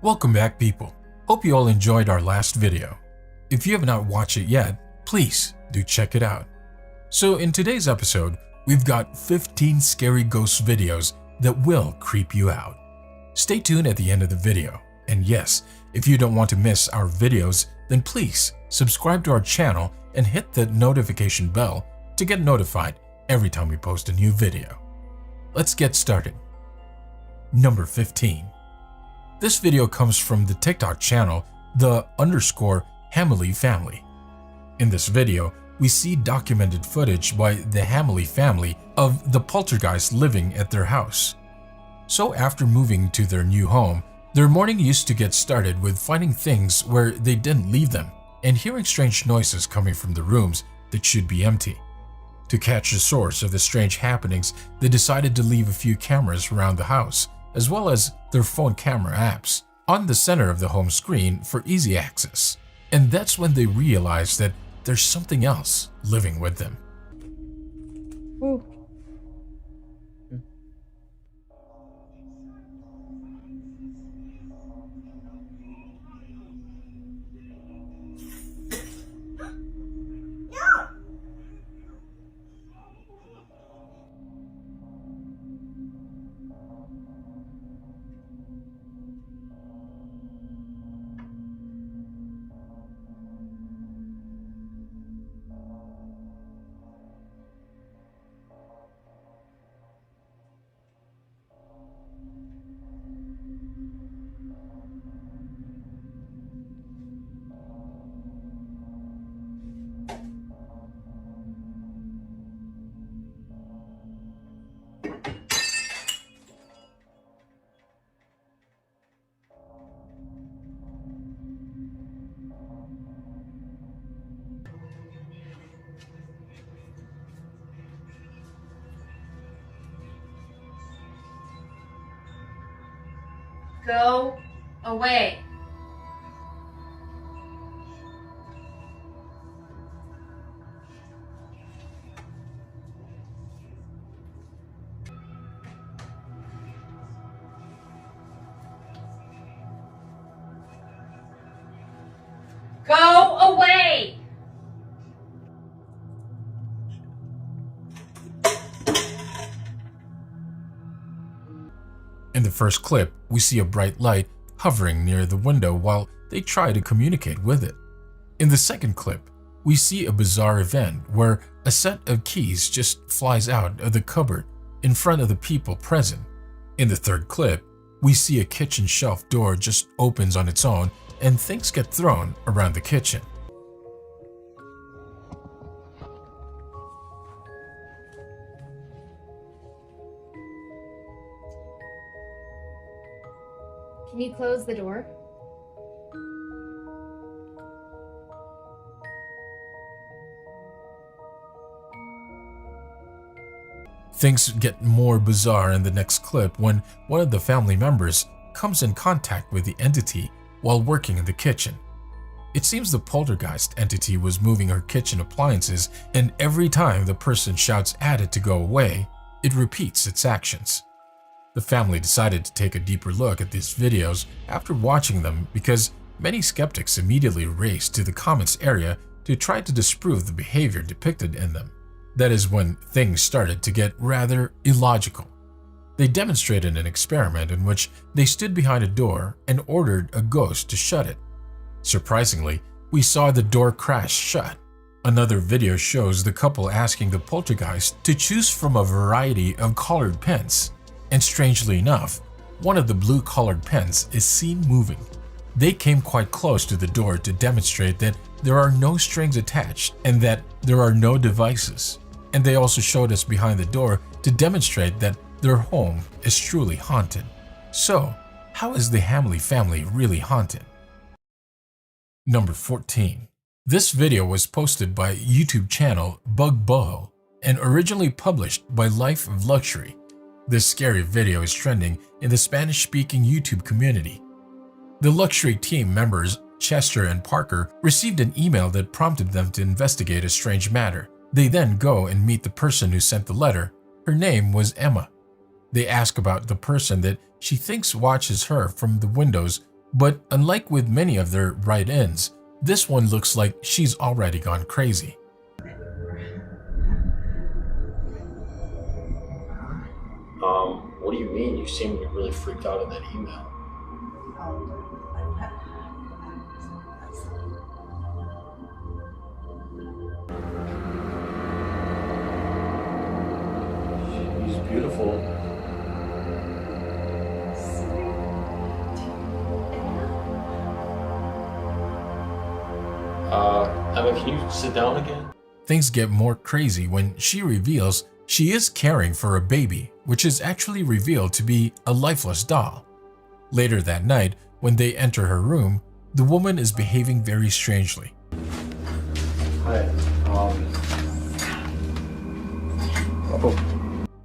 Welcome back, people. Hope you all enjoyed our last video. If you have not watched it yet, please do check it out. So in today's episode, we've got 15 scary ghost videos that will creep you out. Stay tuned at the end of the video. And yes, if you don't want to miss our videos, then please subscribe to our channel and hit the notification bell to get notified every time we post a new video. Let's get started. Number 15. This video comes from the TikTok channel _Hamley family. In this video, we see documented footage by the Hamley family of the poltergeist living at their house. So after moving to their new home, their morning used to get started with finding things where they didn't leave them and hearing strange noises coming from the rooms that should be empty. To catch the source of the strange happenings, they decided to leave a few cameras around the house, as well as their phone camera apps, on the center of the home screen for easy access. And that's when they realized that there's something else living with them. Ooh. Go away. Go away. In the first clip, we see a bright light hovering near the window while they try to communicate with it. In the second clip, we see a bizarre event where a set of keys just flies out of the cupboard in front of the people present. In the third clip, we see a kitchen shelf door just opens on its own and things get thrown around the kitchen. Can you close the door? Things get more bizarre in the next clip when one of the family members comes in contact with the entity while working in the kitchen. It seems the poltergeist entity was moving her kitchen appliances, and every time the person shouts at it to go away, it repeats its actions. The family decided to take a deeper look at these videos after watching them because many skeptics immediately raced to the comments area to try to disprove the behavior depicted in them. That is when things started to get rather illogical. They demonstrated an experiment in which they stood behind a door and ordered a ghost to shut it. Surprisingly, we saw the door crash shut. Another video shows the couple asking the poltergeist to choose from a variety of colored pens. And strangely enough, one of the blue-colored pens is seen moving. They came quite close to the door to demonstrate that there are no strings attached and that there are no devices. And they also showed us behind the door to demonstrate that their home is truly haunted. So, how is the Hamley family really haunted? Number 14. This video was posted by YouTube channel Bug Boho and originally published by Life of Luxury. This scary video is trending in the Spanish-speaking YouTube community. The luxury team members, Chester and Parker, received an email that prompted them to investigate a strange matter. They then go and meet the person who sent the letter. Her name was Emma. They ask about the person that she thinks watches her from the windows But unlike with many of their write-ins, this one looks like she's already gone crazy. What do you mean? You seem really freaked out in that email. She's beautiful. Emma, can you sit down again? Things get more crazy when she reveals she is caring for a baby, which is actually revealed to be a lifeless doll. Later that night, when they enter her room, the woman is behaving very strangely. Hi.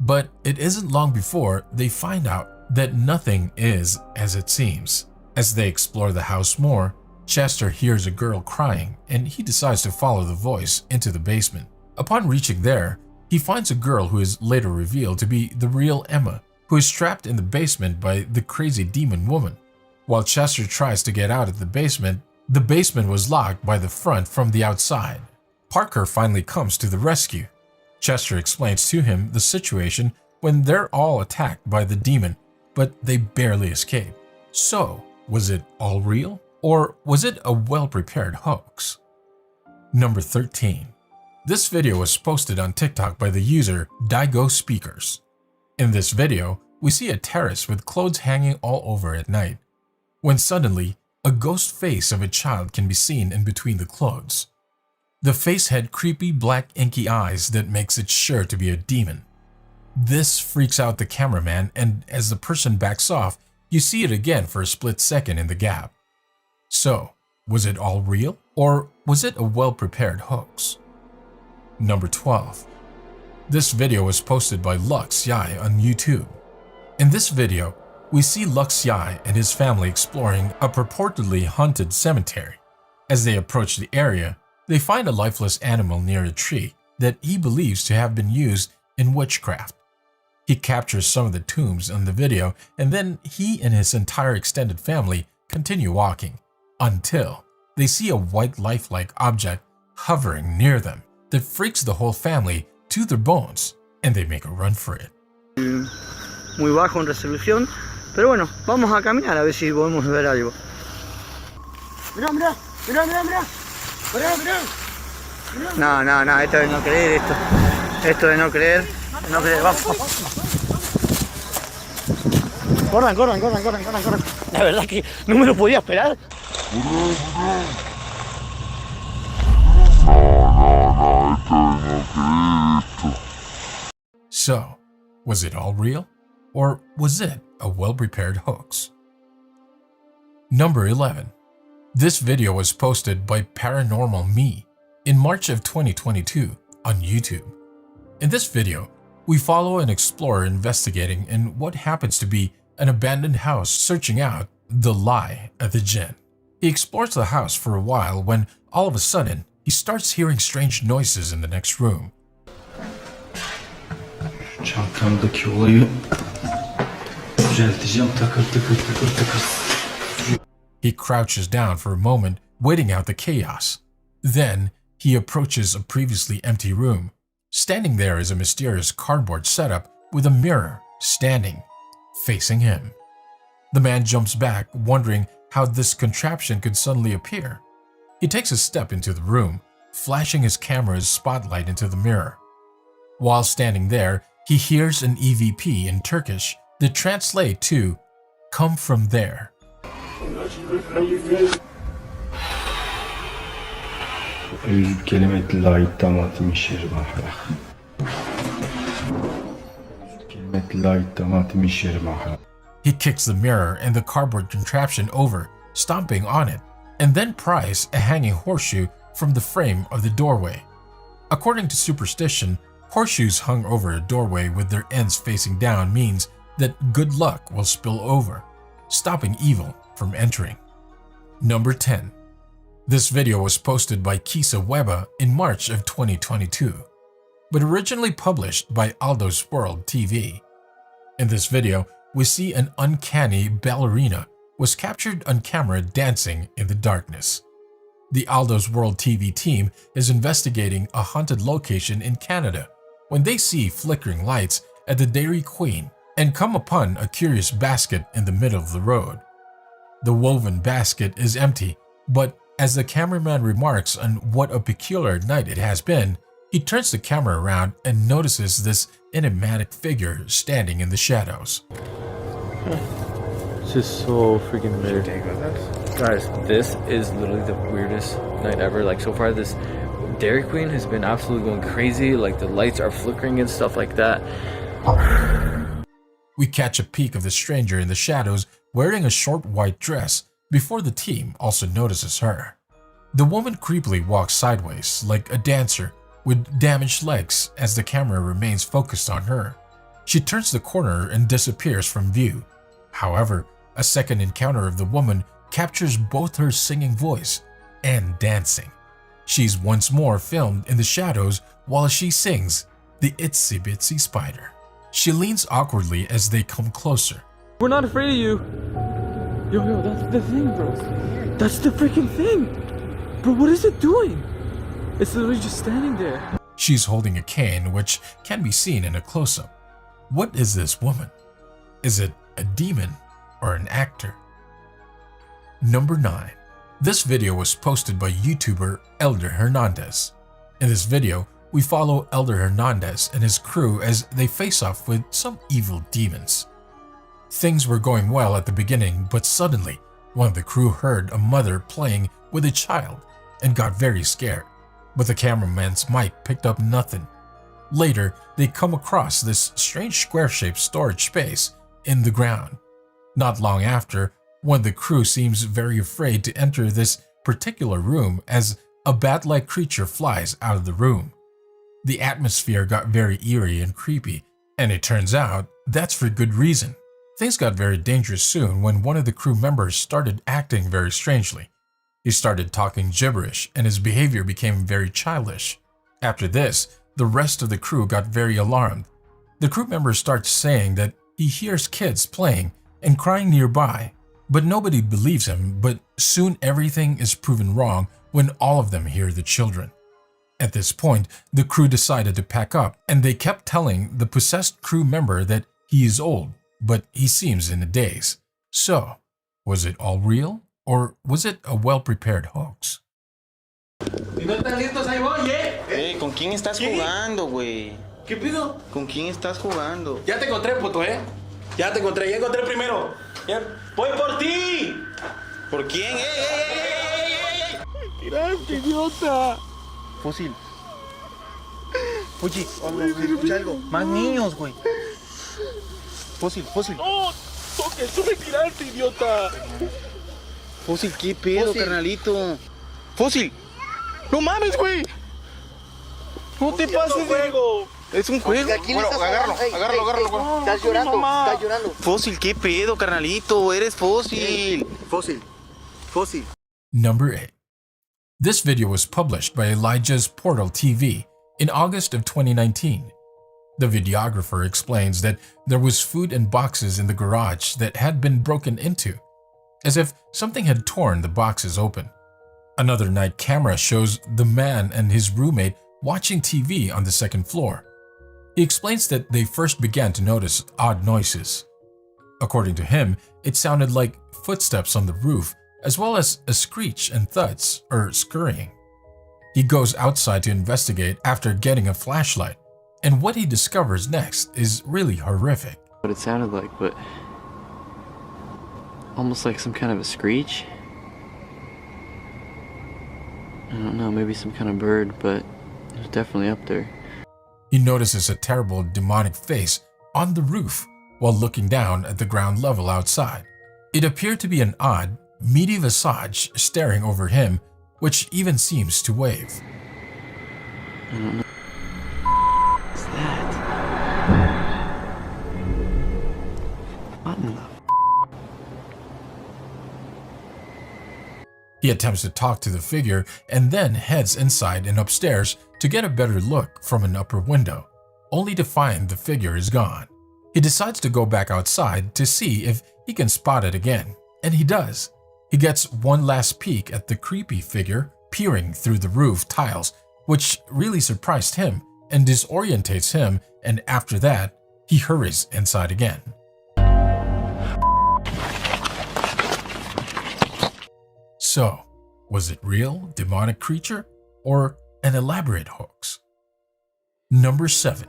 But it isn't long before they find out that nothing is as it seems. As they explore the house more, Chester hears a girl crying and he decides to follow the voice into the basement. Upon reaching there, he finds a girl who is later revealed to be the real Emma, who is trapped in the basement by the crazy demon woman. While Chester tries to get out of the basement was locked by the front from the outside. Parker finally comes to the rescue. Chester explains to him the situation when they're all attacked by the demon, but they barely escape. So, was it all real? Or was it a well-prepared hoax? Number 13. This video was posted on TikTok by the user Daigo Speakers. In this video, we see a terrace with clothes hanging all over at night, when suddenly, a ghost face of a child can be seen in between the clothes. The face had creepy black inky eyes that makes it sure to be a demon. This freaks out the cameraman, and as the person backs off, you see it again for a split second in the gap. So, was it all real? Or was it a well-prepared hoax? Number 12. This video was posted by Lux Yai on YouTube. In this video, we see Lux Yai and his family exploring a purportedly haunted cemetery. As they approach the area, they find a lifeless animal near a tree that he believes to have been used in witchcraft. He captures some of the tombs in the video, and then he and his entire extended family continue walking until they see a white lifelike object hovering near them that freaks the whole family to their bones, and they make a run for it. Muy bajo en resolución, pero bueno, vamos a caminar a ver si podemos ver algo. Mirá, mirá, mirá, mirá, mirá. Mirá, mirá. No, esto de no creer, esto de no creer, vamos. Corran. La verdad que no me lo podía esperar. So, was it all real? Or was it a well-prepared hoax? Number 11. This video was posted by Paranormal Me in March of 2022 on YouTube. In this video, we follow an explorer investigating in what happens to be an abandoned house searching out the lie of the jinn. He explores the house for a while when all of a sudden he starts hearing strange noises in the next room. Çantamdaki olayı düzelteceğim, takır. He crouches down for a moment, waiting out the chaos. Then, he approaches a previously empty room. Standing there is a mysterious cardboard setup with a mirror standing, facing him. The man jumps back, wondering how this contraption could suddenly appear. He takes a step into the room, flashing his camera's spotlight into the mirror. While standing there, he hears an EVP in Turkish that translate to, "Come from there." كلمة لا يتمات مشير معها. كلمة لا يتمات مشير معها. He kicks the mirror and the cardboard contraption over, stomping on it, and then pries a hanging horseshoe from the frame of the doorway. According to superstition, horseshoes hung over a doorway with their ends facing down means that good luck will spill over, stopping evil from entering. Number 10. This video was posted by Kisa Weba in March of 2022, but originally published by Aldo's World TV. In this video, we see an uncanny ballerina was captured on camera dancing in the darkness. The Aldo's World TV team is investigating a haunted location in Canada when they see flickering lights at the Dairy Queen and come upon a curious basket in the middle of the road. The woven basket is empty, but as the cameraman remarks on what a peculiar night it has been, he turns the camera around and notices this enigmatic figure standing in the shadows. It's just so freaking weird. Guys, this is literally the weirdest night ever. Like, so far, this Dairy Queen has been absolutely going crazy. Like, the lights are flickering and stuff like that. We catch a peek of the stranger in the shadows wearing a short white dress before the team also notices her. The woman creepily walks sideways like a dancer with damaged legs as the camera remains focused on her. She turns the corner and disappears from view. However, a second encounter of the woman captures both her singing voice and dancing. She's once more filmed in the shadows while she sings the Itsy Bitsy Spider. She leans awkwardly as they come closer. We're not afraid of you. Yo, that's the thing, bro. That's the freaking thing. Bro, what is it doing? It's literally just standing there. She's holding a cane, which can be seen in a close-up. What is this woman? Is it a demon or an actor? Number 9. This video was posted by YouTuber Elder Hernandez. In this video, we follow Elder Hernandez and his crew as they face off with some evil demons. Things were going well at the beginning, but suddenly, one of the crew heard a mother playing with a child and got very scared, but the cameraman's mic picked up nothing. Later, they come across this strange square-shaped storage space in the ground. Not long after, one of the crew seems very afraid to enter this particular room as a bat-like creature flies out of the room. The atmosphere got very eerie and creepy, and it turns out that's for good reason. Things got very dangerous soon when one of the crew members started acting very strangely. He started talking gibberish and his behavior became very childish. After this, the rest of the crew got very alarmed. The crew member starts saying that he hears kids playing and crying nearby, but nobody believes him, but soon everything is proven wrong when all of them hear the children. At this point, the crew decided to pack up and they kept telling the possessed crew member that he is old, but he seems in a daze. So, was it all real? Or was it a well-prepared hoax? Si no están listos, ahí voy, ¿Con quién estás jugando, güey? ¿Qué pido? ¿Con quién estás jugando? Ya te encontré, puto, Ya te encontré, ya encontré primero. Ya. ¡Voy por ti! ¿Por quién? ¡Ey! ¡Tiraste, idiota! Fósil. Oye, escucha algo. Más niños, güey. Fósil. ¡No! ¡Toque! ¡Tú me tiraste, idiota! Fósil, ¿qué pedo, Fósil. carnalito? Fósil. No mames, güey. No te pases de juego. Es un juego. Bueno, agárralo, güey. Estás llorando. Fósil, ¿qué pedo, carnalito? Eres fósil. Fósil. Number 8. This video was published by Elijah's Portal TV in August of 2019. The videographer explains that there was food and boxes in the garage that had been broken into, as if something had torn the boxes open. Another night camera shows the man and his roommate watching TV on the second floor. He explains that they first began to notice odd noises. According to him, it sounded like footsteps on the roof, as well as a screech and thuds or scurrying. He goes outside to investigate after getting a flashlight, and what he discovers next is really horrific. What it sounded like, but almost like some kind of a screech. I don't know, maybe some kind of bird, but it was definitely up there. He notices a terrible demonic face on the roof while looking down at the ground level outside. It appeared to be an odd, meaty visage staring over him, which even seems to wave. I don't know. What's that? What in the He attempts to talk to the figure and then heads inside and upstairs to get a better look from an upper window, only to find the figure is gone. He decides to go back outside to see if he can spot it again, And he does. He gets one last peek at the creepy figure peering through the roof tiles, which really surprised him and disorientates him, and after that, he hurries inside again. So, was it real demonic creature or an elaborate hoax? Number 7.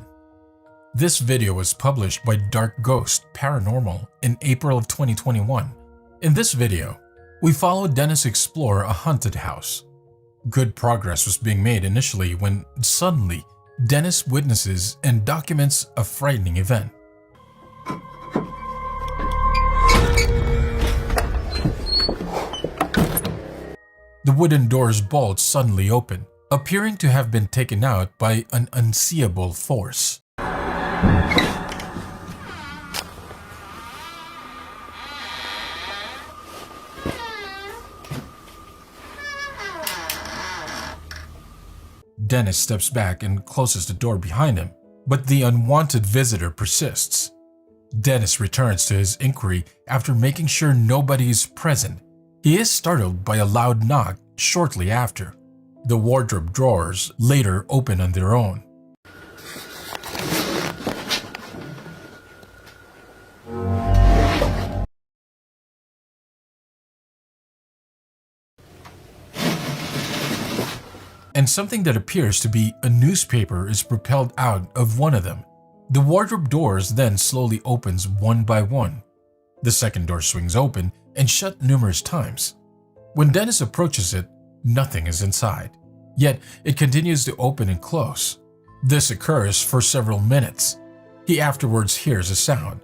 This video was published by Dark Ghost Paranormal in April of 2021. In this video, we follow Dennis explore a haunted house. Good progress was being made initially when suddenly Dennis witnesses and documents a frightening event. The wooden door's bolts suddenly open, appearing to have been taken out by an unseeable force. Dennis steps back and closes the door behind him, but the unwanted visitor persists. Dennis returns to his inquiry after making sure nobody is present. He is startled by a loud knock shortly after. The wardrobe drawers later open on their own. And something that appears to be a newspaper is propelled out of one of them. The wardrobe doors then slowly opens one by one. The second door swings open and shut numerous times. When Dennis approaches it, nothing is inside. Yet it continues to open and close. This occurs for several minutes. He afterwards hears a sound.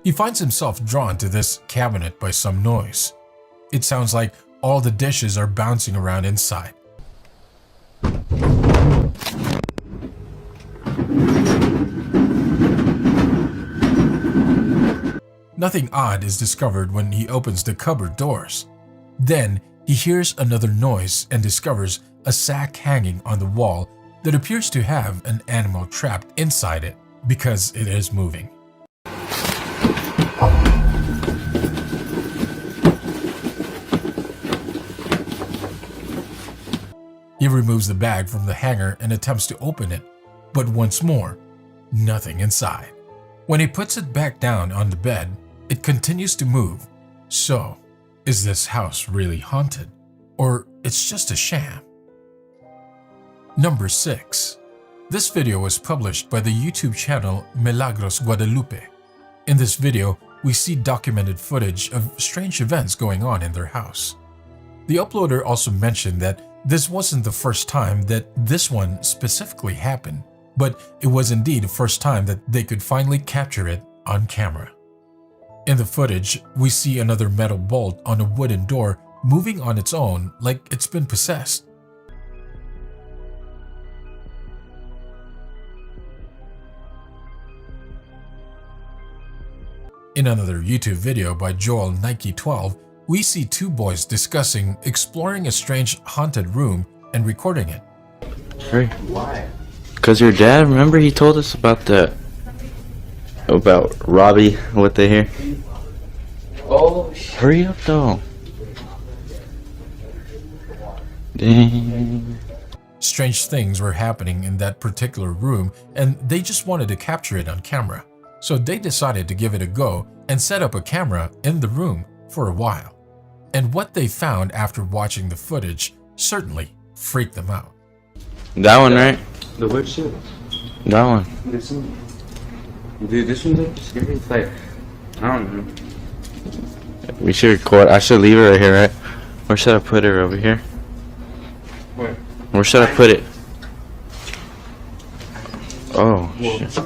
He finds himself drawn to this cabinet by some noise. It sounds like all the dishes are bouncing around inside. Nothing odd is discovered when he opens the cupboard doors. Then he hears another noise and discovers a sack hanging on the wall that appears to have an animal trapped inside it because it is moving. He removes the bag from the hanger and attempts to open it, but once more, nothing inside. When he puts it back down on the bed, it continues to move. So, is this house really haunted? Or it's just a sham? Number 6. This video was published by the YouTube channel Milagros Guadalupe. In this video, we see documented footage of strange events going on in their house. The uploader also mentioned that this wasn't the first time that this one specifically happened, but it was indeed the first time that they could finally capture it on camera. In the footage, we see another metal bolt on a wooden door moving on its own like it's been possessed. In another YouTube video by Joel Nike 12, we see two boys discussing exploring a strange haunted room and recording it. Hurry. Why? Because your dad, remember he told us about Robbie, what they hear? Oh, hurry up though. Dang. Strange things were happening in that particular room and they just wanted to capture it on camera. So they decided to give it a go and set up a camera in the room for a while. And what they found after watching the footage certainly freaked them out. That one, right? The which shit? That one. This one? Dude, this one's like scary. It's like, I don't know. We should record. I should leave it right here, right? Where should I put it? Over here? Where? Where should I put it? Oh, shit.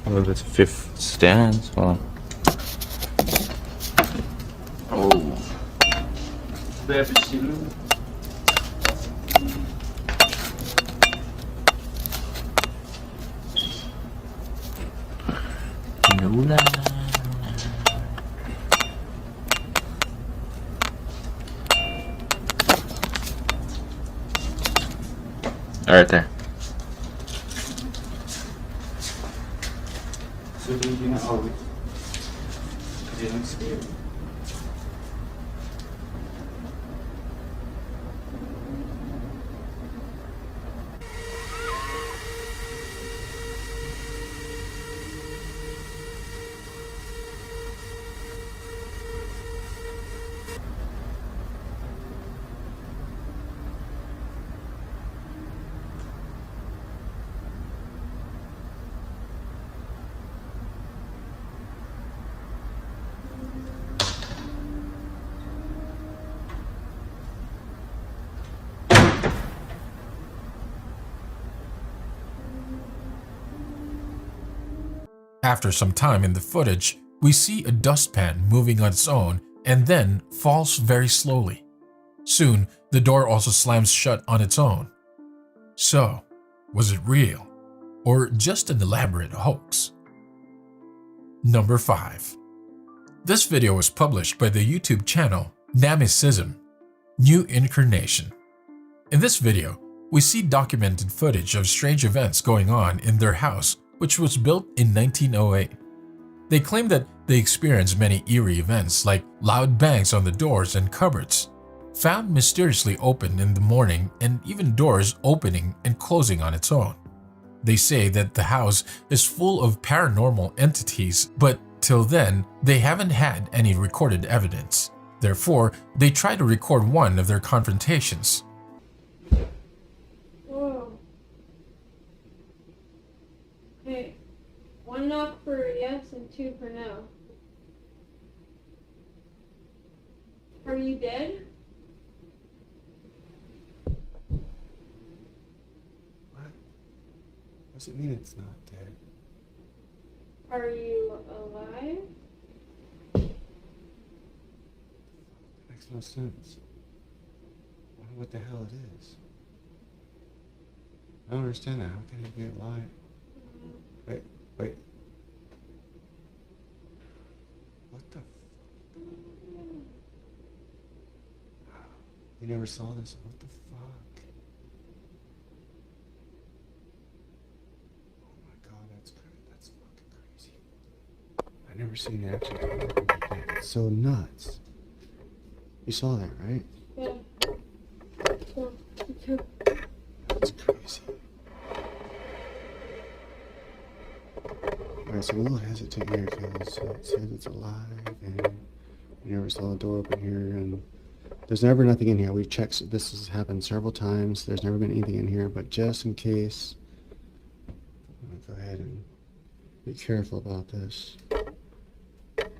Oh, this 5th stands. Hold on. Oh. Right there. After some time in the footage, we see a dustpan moving on its own and then falls very slowly. Soon, the door also slams shut on its own. So, was it real or just an elaborate hoax? Number 5. This video was published by the YouTube channel Nemesis, New Incarnation. In this video, we see documented footage of strange events going on in their house, which was built in 1908. They claim that they experienced many eerie events like loud bangs on the doors and cupboards, found mysteriously open in the morning, and even doors opening and closing on its own. They say that the house is full of paranormal entities, but till then, they haven't had any recorded evidence. Therefore, they try to record one of their confrontations. Whoa. Okay. 1 knock for yes and 2 for no. Are you dead? What? Does it mean it's not dead? Are you alive? That makes no sense. I don't know what the hell it is. I don't understand that. How can it be alive? Wait. What the You never saw this? What the fuck? Oh my god, that's fucking crazy. I've never seen it actually come up like that. It's so nuts. You saw that, right? Yeah. That's crazy. Alright, so I'm a little hesitant here because it says it's alive and we never saw the door open here, and there's never nothing in here. We've checked, this has happened several times. There's never been anything in here, but just in case, I'm gonna go ahead and be careful about this. Alright,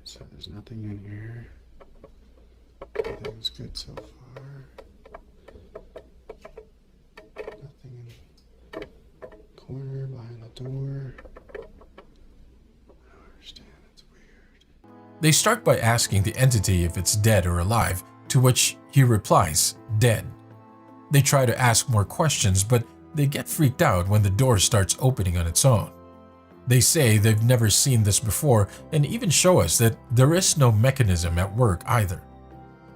so there's nothing in here. Everything's good so far. Nothing in the corner, behind the door. I don't understand. It's weird. They start by asking the entity if it's dead or alive, to which he replies, dead. They try to ask more questions, but they get freaked out when the door starts opening on its own. They say they've never seen this before and even show us that there is no mechanism at work either.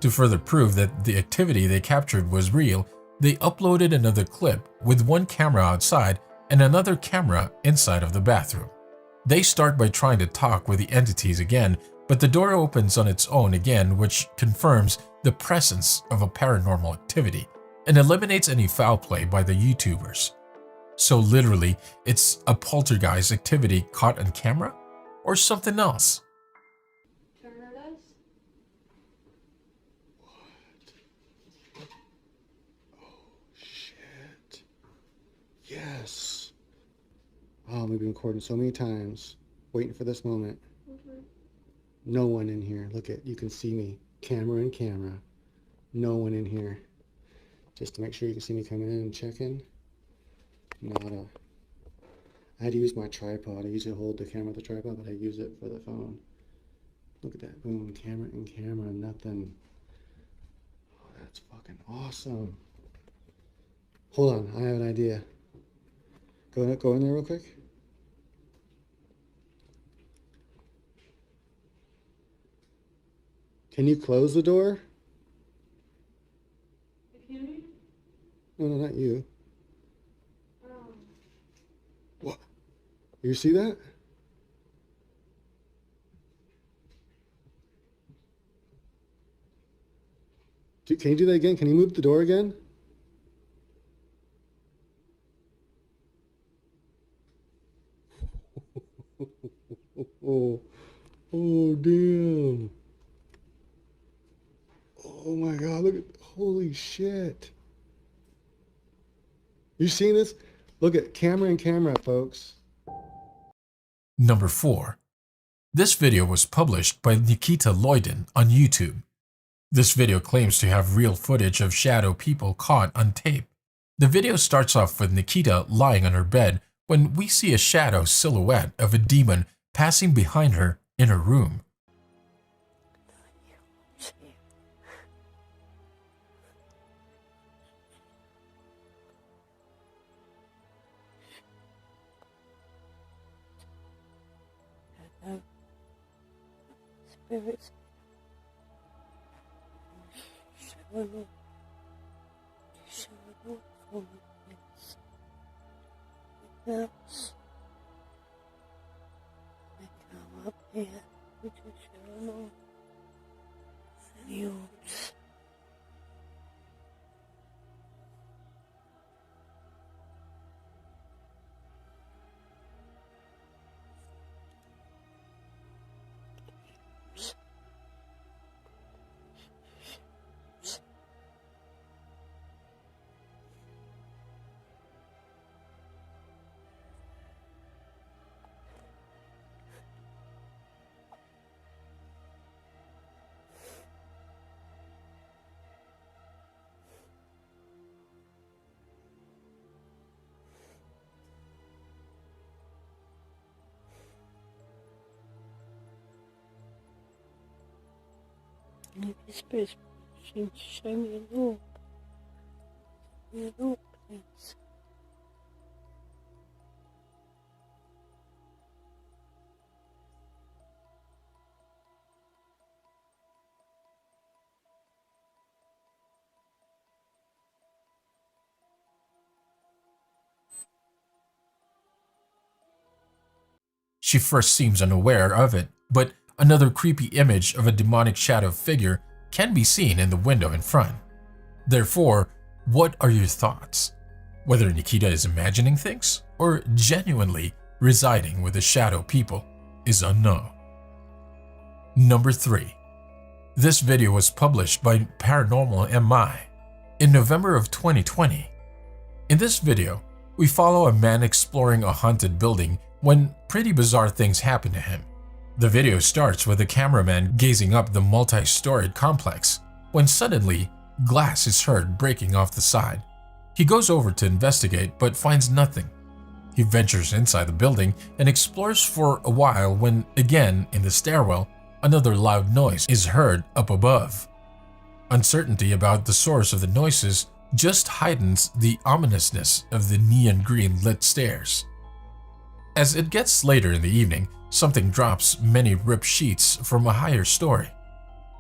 To further prove that the activity they captured was real, they uploaded another clip with one camera outside and another camera inside of the bathroom. They start by trying to talk with the entities again, but the door opens on its own again, which confirms the presence of a paranormal activity and eliminates any foul play by the YouTubers. So literally, it's a poltergeist activity caught on camera or something else. Yes. Oh, we've been recording so many times, waiting for this moment. No one in here. Look at, you can see me. Camera in camera. No one in here. Just to make sure you can see me coming in and checking. Nada. I had to use my tripod. I usually hold the camera with the tripod, but I use it for the phone. Look at that. Boom. Camera in camera. Nothing. Oh, that's fucking awesome. Hold on. I have an idea. Go in there real quick. Can you close the door? No, not you. You see that? Can you do that again? Can you move the door again? Oh, damn. Oh my God, look at, holy shit. You seen this? Look at camera and camera, folks. Number 4. This video was published by Nikita Lloyden on YouTube. This video claims to have real footage of shadow people caught on tape. The video starts off with Nikita lying on her bed when we see a shadow silhouette of a demon passing behind her in her room. Spirits. Yes. I come up here to show you. Spirits, show me a room. Please. She first seems unaware of it, but another creepy image of a demonic shadow figure can be seen in the window in front. Therefore, what are your thoughts? Whether Nikita is imagining things or genuinely residing with the shadow people is unknown. Number 3. This video was published by Paranormal MI in November of 2020. In this video, we follow a man exploring a haunted building when pretty bizarre things happen to him. The video starts with the cameraman gazing up the multi-storied complex when suddenly glass is heard breaking off the side. He goes over to investigate but finds nothing. He ventures inside the building and explores for a while when, again in the stairwell, another loud noise is heard up above. Uncertainty about the source of the noises just heightens the ominousness of the neon green lit stairs. As it gets later in the evening, something drops many ripped sheets from a higher story.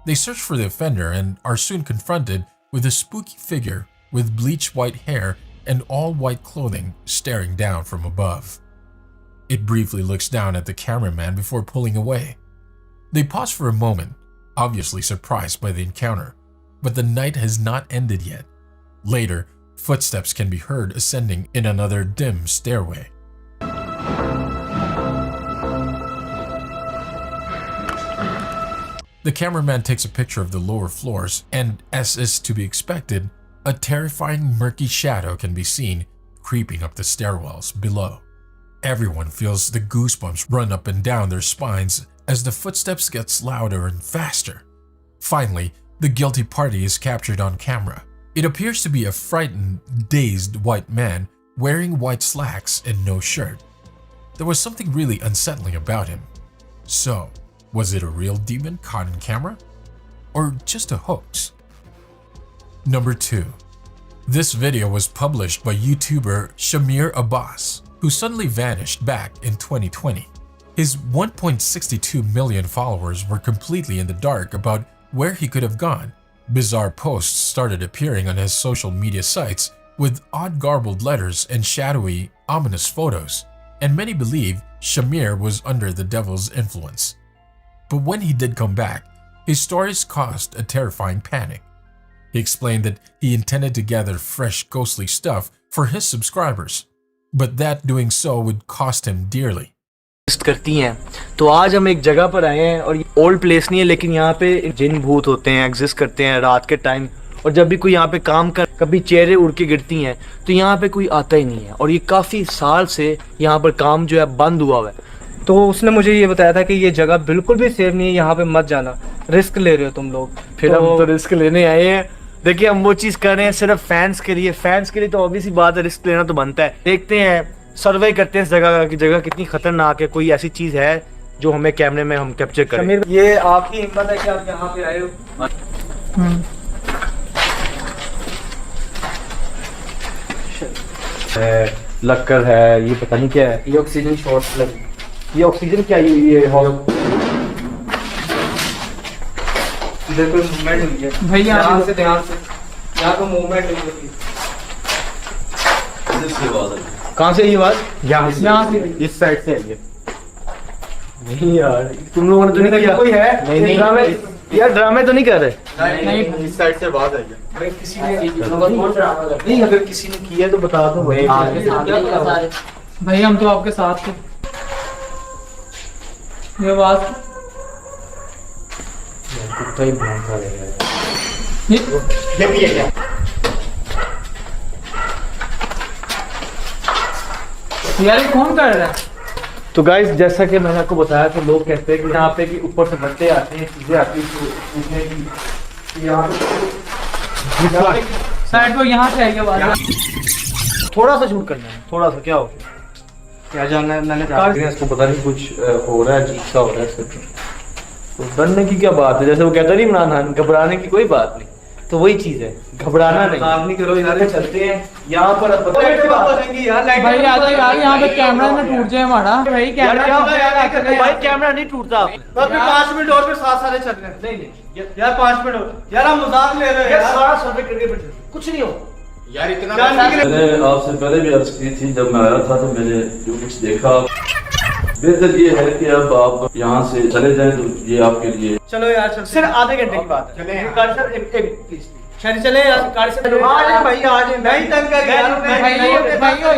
They search for the offender and are soon confronted with a spooky figure with bleach white hair and all white clothing staring down from above. It briefly looks down at the cameraman before pulling away. They pause for a moment, obviously surprised by the encounter, but the night has not ended yet. Later, footsteps can be heard ascending in another dim stairway. The cameraman takes a picture of the lower floors, and as is to be expected, a terrifying murky shadow can be seen creeping up the stairwells below. Everyone feels the goosebumps run up and down their spines as the footsteps gets louder and faster. Finally, the guilty party is captured on camera. It appears to be a frightened, dazed white man wearing white slacks and no shirt. There was something really unsettling about him. So, was it a real demon caught on camera? Or just a hoax? Number 2. This video was published by YouTuber Shamir Abbas, who suddenly vanished back in 2020. His 1.62 million followers were completely in the dark about where he could have gone. Bizarre posts started appearing on his social media sites with odd garbled letters and shadowy, ominous photos, and many believe Shamir was under the devil's influence. But when he did come back, his stories caused a terrifying panic. He explained that he intended to gather fresh ghostly stuff for his subscribers, but that doing so would cost him dearly. करती हैं तो आज हम एक जगह पर आए हैं और ओल्ड प्लेस नहीं है, लेकिन यहाँ पे जिन भूत होते हैं, एग्जिस्ट करते हैं रात के टाइम। और जब भी कोई यहाँ पे काम कर, कभी चेहरे उड़ के गिरती हैं तो यहाँ पे कोई आता ही नहीं है। और ये काफ़ी साल से यहाँ पर काम जो है बंद हुआ है। तो उसने मुझे ये बताया था कि ये जगह बिल्कुल भी सेफ नहीं है, यहाँ पे मत जाना, रिस्क ले रहे हो तुम लोग। फिर हम तो रिस्क लेने आए हैं। देखिए हम वो चीज़ कर रहे हैं सिर्फ फैंस के लिए। फैंस के लिए तो ऑब्वियस ही बात है, रिस्क लेना तो बनता है। देखते हैं, सर्वे करते हैं इस जगह की जगह कितनी खतरनाक है, कोई ऐसी चीज़ है जो हमें कैमरे में हम कैप्चर करें। ये आपकी हिम्मत है कि आप यहाँ पे आए हो। लक्कर है, ये पता नहीं क्या है, ये ऑक्सीजन शॉर्ट लगी, ये ऑक्सीजन क्या है, ये हॉल इधर कोई मूवमेंट हुई है भाई, ध्यान से यहाँ को मूवमेंट हुई है। कहाँ से ये आवाज? यहाँ से, इस साइड से है ये। नहीं यार, तुम लोगों ने तो नहीं किया? कोई है? नहीं ड्रामे यार, ड्रामे तो नहीं कर रहे। नहीं, इस साइड से आवाज आई है। भाई किसी ने नहीं, अगर किसी ने किया तो बता दो भाई। भाई हम तो आपके साथ थे। ये आवाज कुत्ता ही भौंका रहा है। ये भी है क्या? यार ये कौन कर रहा है? तो गाइस, जैसा कि मैंने आपको बताया, तो लोग कहते हैं कि यहाँ पे कि ऊपर से बंदे आते हैं, चीजें आती हैं, यहाँ पे साइड को यहाँ से आएगी आवाज। थोड़ा सा शूट करना है, थोड़ा सा। क्या हो क्या जानना है? मैंने इसको पता नहीं, कुछ हो रहा है, अजीब सा हो रहा है। तो डरने की क्या बात है? जैसे वो कहता नहीं इमरान खान, घबराने की कोई बात नहीं। तो वही चीज है, घबराना नहीं करो यार। चलते हैं यहाँ पर भाई यार, यहाँ पे कैमरा ना टूट जाए हमारा। भाई कैमरा नहीं टूटता। 5 मिनट और साथ सारे चल रहे हैं। नहीं यार 5 मिनट और यार, हम मजाक ले रहे हैं यार। सारा सर्वे करके बैठे, कुछ नहीं हो यार। इतना मैंने आपसे पहले भी अर्ज की थी, जब मैं आया था तो मैंने जो कुछ देखा, बेहतर ये है कि अब आप यहाँ से चले जाएं तो ये आपके लिए। चलो यार, चल सिर्फ आधे घंटे की बात है। चले यार, कार से भाई आज नहीं तंग कर यार। भाई हो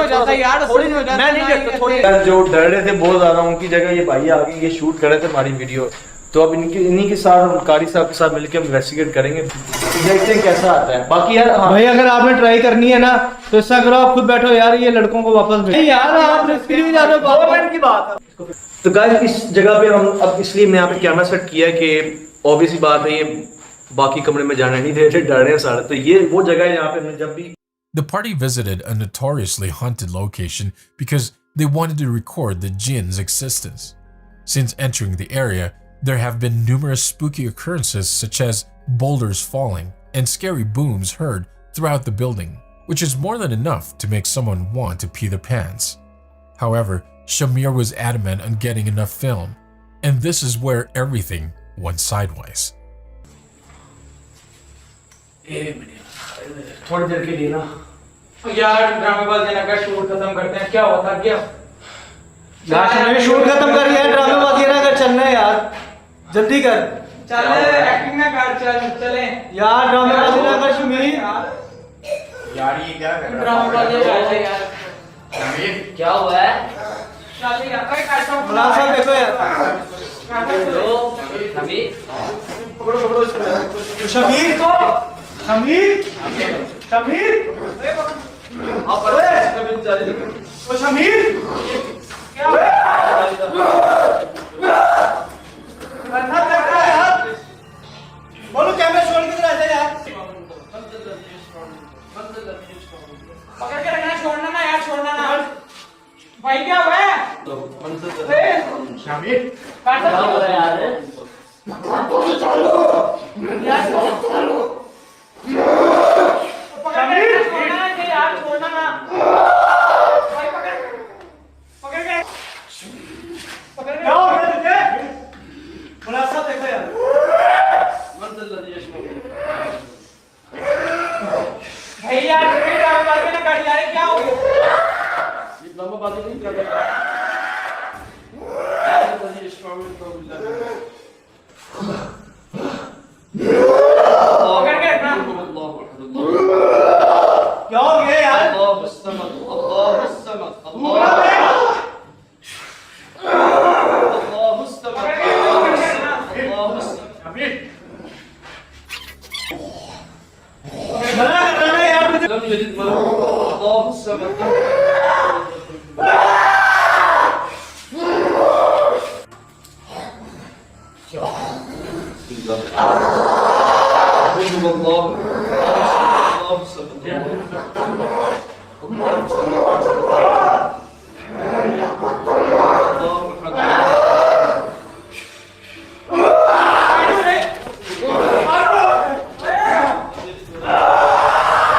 जाता यार, मैं नहीं करता। थोड़ी जो डर रहे थे बहुत ज्यादा, उनकी जगह ये भाई आ गए, ये शूट कर रहे थे हमारी वीडियो। तो अब इन्हीं के साथ, कारी साहब के साथ मिलकर हम इन्वेस्टिगेट करेंगे, देखते हैं कैसा आता है। बाकी यार भाई, अगर आपने ट्राई करनी है ना तो ऐसा करो, आप खुद बैठो यार, ये लड़कों को वापस भेजो यार। आप रिस्क नहीं जा रहे, गवर्नमेंट की बात है। तो गाइस, इस जगह पे हम अब इसलिए मैं यहाँ पे कैमरा सेट किया कि ऑब्वियस ही बात है, ये बाकी कमरे में जाना नहीं दे रहे, डर रहे हैं सारे। तो ये वो जगह है यहाँ पे हमने जब भी। The party visited a notoriously haunted location because they wanted to record the jinn's existence. Since entering the area, there have been numerous spooky occurrences such as boulders falling and scary booms heard throughout the building, which is more than enough to make someone want to pee their pants. However, Shamir was adamant on getting enough film, and this is where everything went sideways. थोड़ी देर के लिए ना यार, ड्रामेबाज देना का shoot खत्म करते हैं। क्या हुआ था? क्या यार, शूट खत्म कर लिया, ड्रामेबाज देना कर, चलना है यार, जल्दी कर। चल, एक्टिंग ना कर, चले यार। ड्रामेबाज देना कर शमीर यार, ये क्या कर रहा है? ड्रामेबाज यार, शमीर क्या हुआ है? चल यार, कोई करता हूं। मुलाकात देखो यार। शमीर पकड़ो इसको। शमीर को शमीर क्या यार? बोलो, कैमरा छोड़ के इधर आ जा यार। पकड़ के रखना, छोड़ना ना यार, छोड़ना ना भाई। क्या हुआ है? शमीर क्या हो रहा है यार? यार छोड़ना ना भाई। पकड़ के क्या हो रहा है तुझे? मुलाकात देखो यार। भाई यार, ना कर यार, क्या हो गया? ड्रामेबाजी नहीं कर रहा। क्या हो गया यार?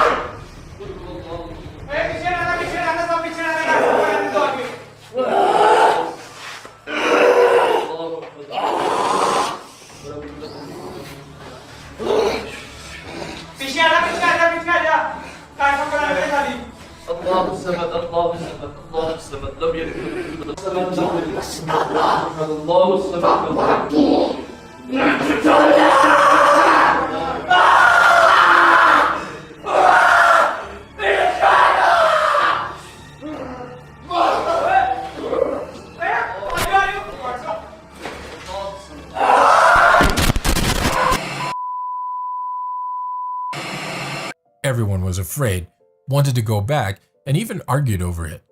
Everyone was afraid, wanted to go back, and even argued over it.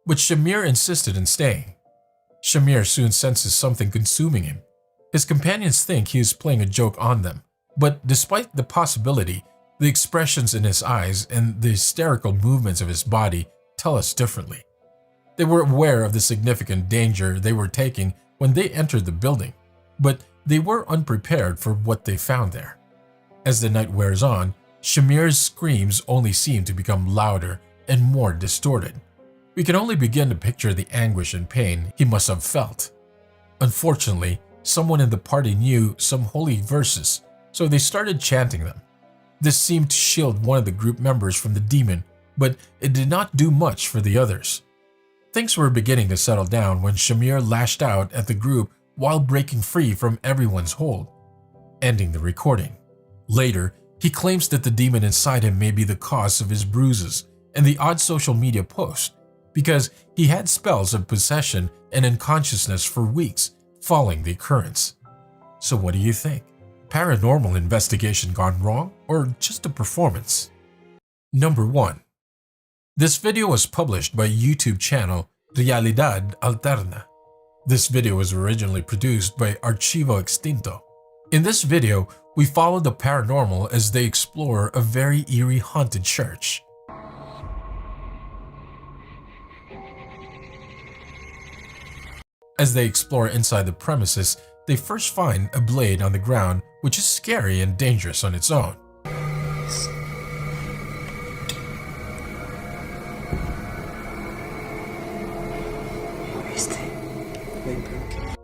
But Shamir insisted in staying. Shamir soon senses something consuming him. His companions think he is playing a joke on them, but despite the possibility, the expressions in his eyes and the hysterical movements of his body tell us differently. They were aware of the significant danger they were taking when they entered the building, but they were unprepared for what they found there. As the night wears on, Shamir's screams only seem to become louder and more distorted. We can only begin to picture the anguish and pain he must have felt. Unfortunately, someone in the party knew some holy verses, so they started chanting them. This seemed to shield one of the group members from the demon, but it did not do much for the others. Things were beginning to settle down when Shamir lashed out at the group while breaking free from everyone's hold, ending the recording. Later, he claims that the demon inside him may be the cause of his bruises and the odd social media post, because he had spells of possession and unconsciousness for weeks following the occurrence. So what do you think? Paranormal investigation gone wrong, or just a performance? Number 1. This video was published by YouTube channel Realidad Alterna. This video was originally produced by Archivo Extinto. In this video, we follow the paranormal as they explore a very eerie haunted church. As they explore inside the premises, they first find a blade on the ground, which is scary and dangerous on its own.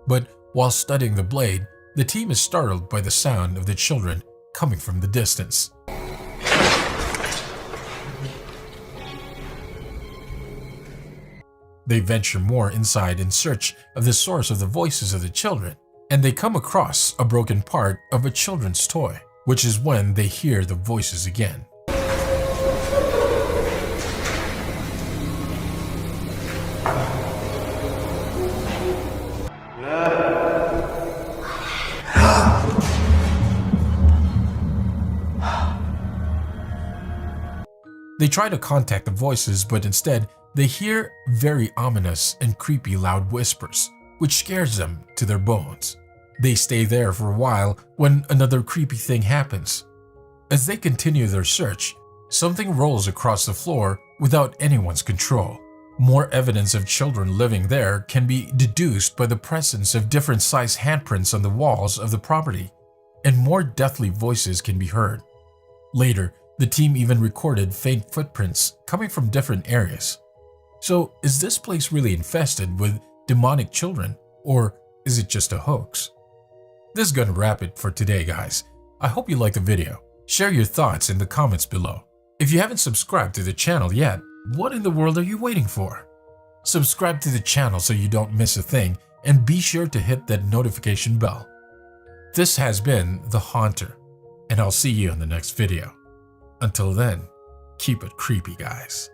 But while studying the blade, the team is startled by the sound of the children coming from the distance. They venture more inside in search of the source of the voices of the children, and they come across a broken part of a children's toy, which is when they hear the voices again. They try to contact the voices, but instead, they hear very ominous and creepy loud whispers, which scares them to their bones. They stay there for a while when another creepy thing happens. As they continue their search, something rolls across the floor without anyone's control. More evidence of children living there can be deduced by the presence of different size handprints on the walls of the property, and more deathly voices can be heard. Later, the team even recorded faint footprints coming from different areas. So, is this place really infested with demonic children, or is it just a hoax? This is gonna wrap it for today, guys. I hope you liked the video. Share your thoughts in the comments below. If you haven't subscribed to the channel yet, what in the world are you waiting for? Subscribe to the channel so you don't miss a thing, and be sure to hit that notification bell. This has been The Haunter, and I'll see you in the next video. Until then, keep it creepy, guys.